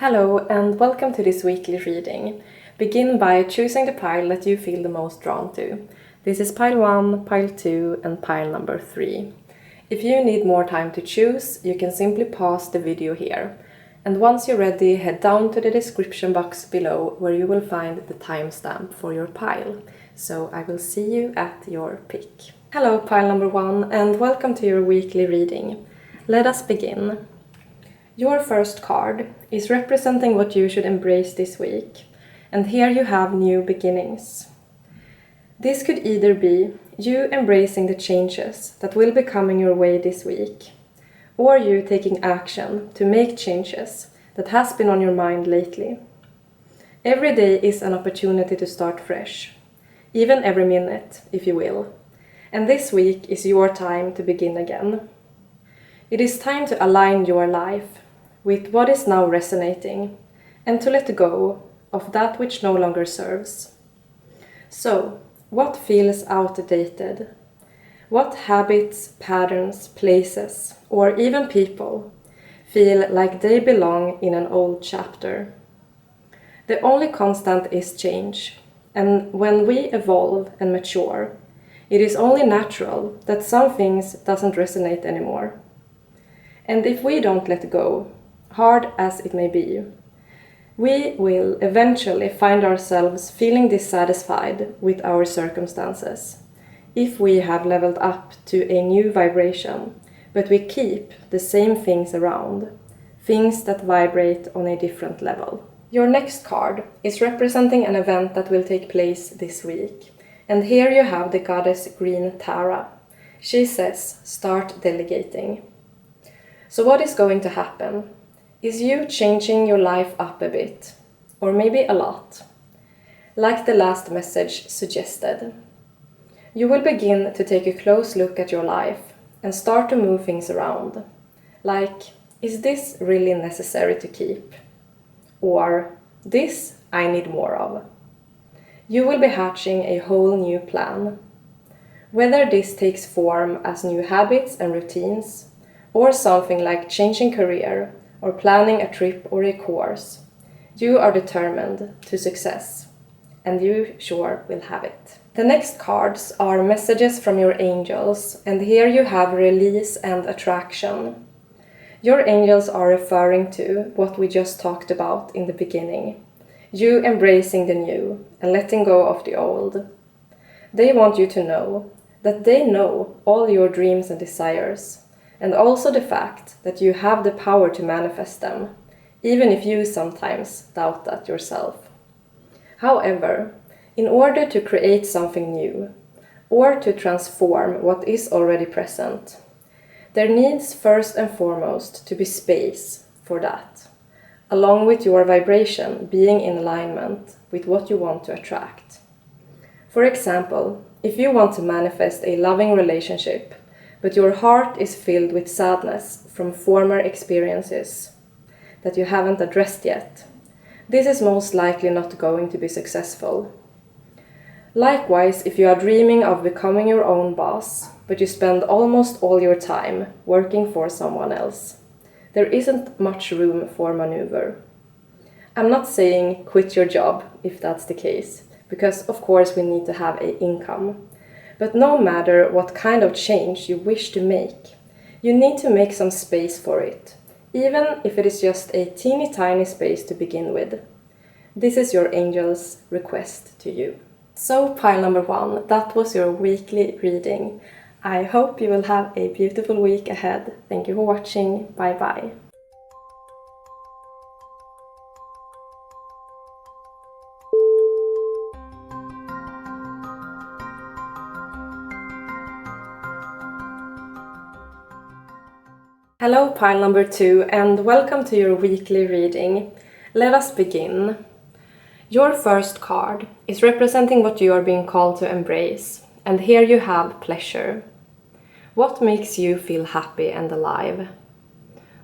Hello and welcome to this weekly reading. Begin by choosing the pile that you feel the most drawn to. This is pile 1, pile 2 and pile number 3. If you need more time to choose, you can simply pause the video here. And once you're ready, head down to the description box below where you will find the timestamp for your pile. So I will see you at your pick. Hello pile number 1 and welcome to your weekly reading. Let us begin. Your first card is representing what you should embrace this week, and here you have new beginnings. This could either be you embracing the changes that will be coming your way this week, or you taking action to make changes that has been on your mind lately. Every day is an opportunity to start fresh, even every minute, if you will, and this week is your time to begin again. It is time to align your life with what is now resonating and to let go of that which no longer serves. So, what feels outdated? What habits, patterns, places, or even people feel like they belong in an old chapter? The only constant is change, and when we evolve and mature, it is only natural that some things doesn't resonate anymore. And if we don't let go, hard as it may be, we will eventually find ourselves feeling dissatisfied with our circumstances if we have leveled up to a new vibration, but we keep the same things around, things that vibrate on a different level. Your next card is representing an event that will take place this week, and here you have the goddess Green Tara. She says, start delegating. So what is going to happen? Is you changing your life up a bit, or maybe a lot, like the last message suggested. You will begin to take a close look at your life and start to move things around, like, is this really necessary to keep? Or, this I need more of. You will be hatching a whole new plan. Whether this takes form as new habits and routines, or something like changing career, or planning a trip or a course, you are determined to success, and you sure will have it. The next cards are messages from your angels, and here you have release and attraction. Your angels are referring to what we just talked about in the beginning, you embracing the new and letting go of the old. They want you to know that they know all your dreams and desires, and also the fact that you have the power to manifest them, even if you sometimes doubt that yourself. However, in order to create something new, or to transform what is already present, there needs first and foremost to be space for that, along with your vibration being in alignment with what you want to attract. For example, if you want to manifest a loving relationship, but your heart is filled with sadness from former experiences that you haven't addressed yet, this is most likely not going to be successful. Likewise, if you are dreaming of becoming your own boss, but you spend almost all your time working for someone else, there isn't much room for maneuver. I'm not saying quit your job if that's the case, because of course we need to have an income. But no matter what kind of change you wish to make, you need to make some space for it, even if it is just a teeny tiny space to begin with. This is your angel's request to you. So pile number 1, that was your weekly reading. I hope you will have a beautiful week ahead. Thank you for watching. Bye bye. Hello pile number 2 and welcome to your weekly reading. Let us begin. Your first card is representing what you are being called to embrace, and here you have pleasure. What makes you feel happy and alive?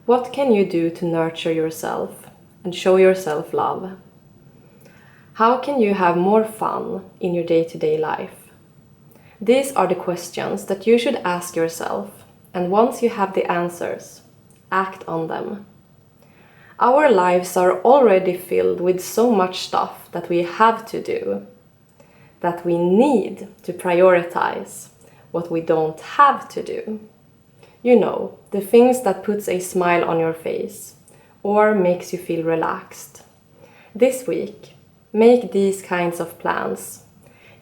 What can you do to nurture yourself and show yourself love? How can you have more fun in your day-to-day life? These are the questions that you should ask yourself. And once you have the answers, act on them. Our lives are already filled with so much stuff that we have to do, that we need to prioritize what we don't have to do. You know, the things that puts a smile on your face or makes you feel relaxed. This week, make these kinds of plans,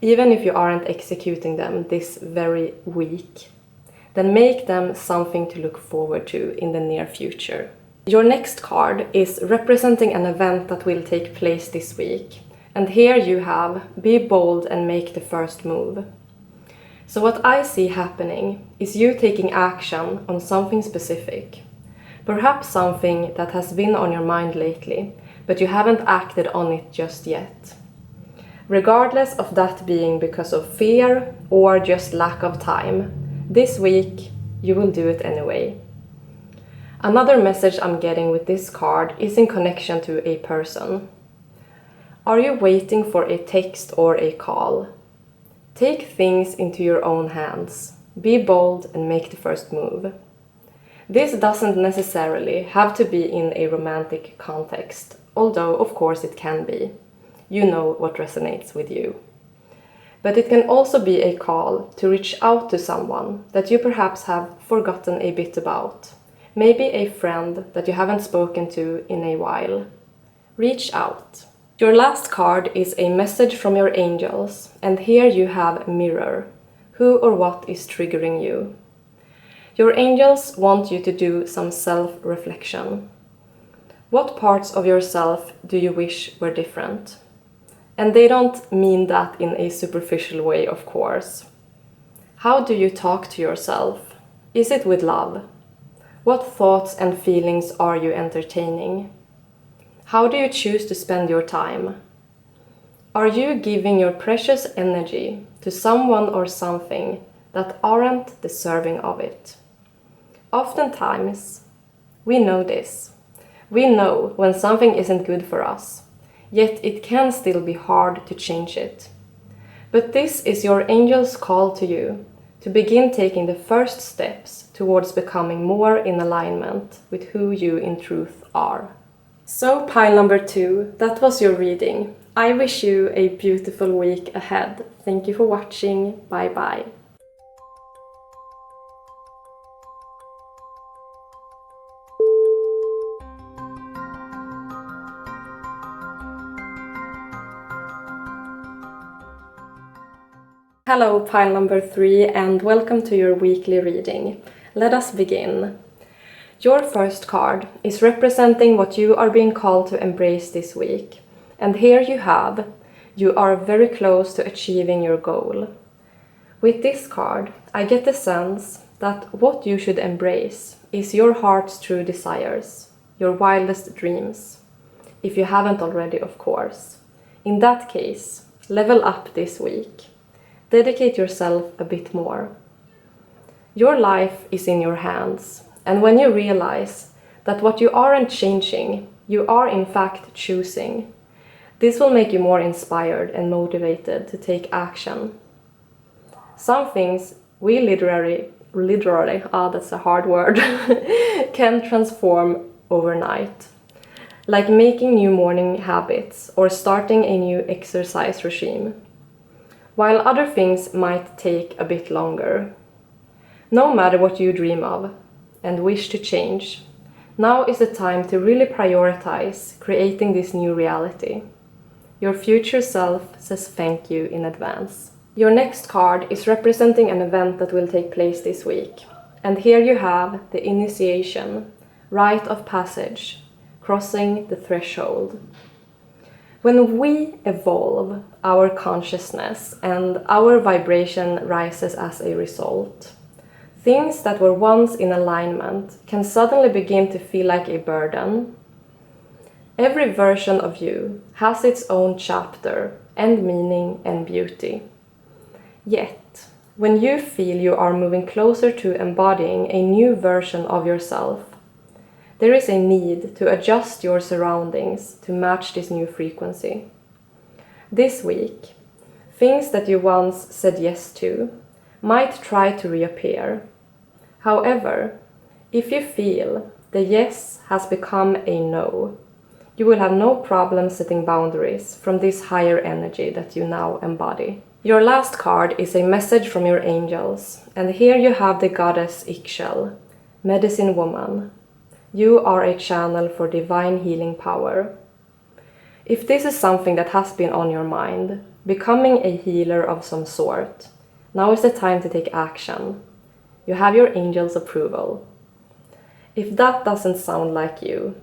even if you aren't executing them this very week. Then make them something to look forward to in the near future. Your next card is representing an event that will take place this week. And here you have, be bold and make the first move. So what I see happening is you taking action on something specific. Perhaps something that has been on your mind lately, but you haven't acted on it just yet. Regardless of that being because of fear or just lack of time, this week you will do it anyway. Another message I'm getting with this card is in connection to a person. Are you waiting for a text or a call? Take things into your own hands. Be bold and make the first move. This doesn't necessarily have to be in a romantic context, although of course it can be. You know what resonates with you. But it can also be a call to reach out to someone that you perhaps have forgotten a bit about. Maybe a friend that you haven't spoken to in a while. Reach out. Your last card is a message from your angels, and here you have Mirror. Who or what is triggering you? Your angels want you to do some self-reflection. What parts of yourself do you wish were different? And they don't mean that in a superficial way, of course. How do you talk to yourself? Is it with love? What thoughts and feelings are you entertaining? How do you choose to spend your time? Are you giving your precious energy to someone or something that aren't deserving of it? Oftentimes, we know this. We know when something isn't good for us, yet it can still be hard to change it. But this is your angel's call to you to begin taking the first steps towards becoming more in alignment with who you in truth are. So pile number 2, that was your reading. I wish you a beautiful week ahead. Thank you for watching. Bye bye. Hello, pile number 3, and welcome to your weekly reading. Let us begin. Your first card is representing what you are being called to embrace this week. And here you have, you are very close to achieving your goal. With this card, I get the sense that what you should embrace is your heart's true desires, your wildest dreams. If you haven't already, of course. In that case, level up this week. Dedicate yourself a bit more. Your life is in your hands, and when you realize that what you aren't changing, you are in fact choosing, this will make you more inspired and motivated to take action. Some things we literally, that's a hard word, can transform overnight. Like making new morning habits or starting a new exercise regime. While other things might take a bit longer. No matter what you dream of and wish to change, now is the time to really prioritize creating this new reality. Your future self says thank you in advance. Your next card is representing an event that will take place this week. And here you have the initiation, rite of passage, crossing the threshold. When we evolve our consciousness and our vibration rises as a result, things that were once in alignment can suddenly begin to feel like a burden. Every version of you has its own chapter and meaning and beauty. Yet, when you feel you are moving closer to embodying a new version of yourself, there is a need to adjust your surroundings to match this new frequency. This week, things that you once said yes to might try to reappear. However, if you feel The yes has become a no. You will have no problem setting boundaries from this higher energy that you now embody. Your last card is a message from your angels, and here you have the goddess Ixchel, medicine woman. You are a channel for divine healing power. If this is something that has been on your mind, becoming a healer of some sort, now is the time to take action. You have your angels' approval. If that doesn't sound like you,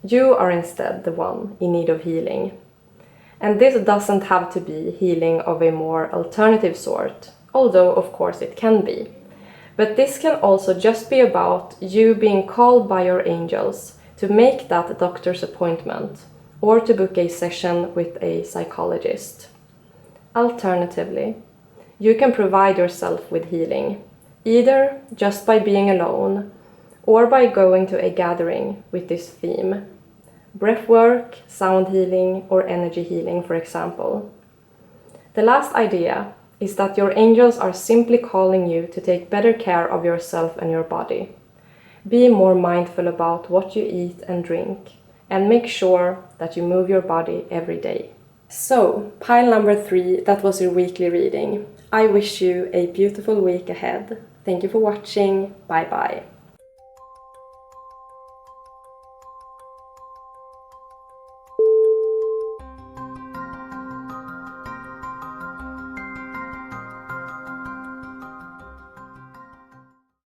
you are instead the one in need of healing. And this doesn't have to be healing of a more alternative sort, although of course it can be. But this can also just be about you being called by your angels to make that doctor's appointment or to book a session with a psychologist. Alternatively, you can provide yourself with healing, either just by being alone or by going to a gathering with this theme. Breathwork, sound healing, or energy healing, for example. The last idea is that your angels are simply calling you to take better care of yourself and your body. Be more mindful about what you eat and drink, and make sure that you move your body every day. So, pile number 3, that was your weekly reading. I wish you a beautiful week ahead. Thank you for watching. Bye bye.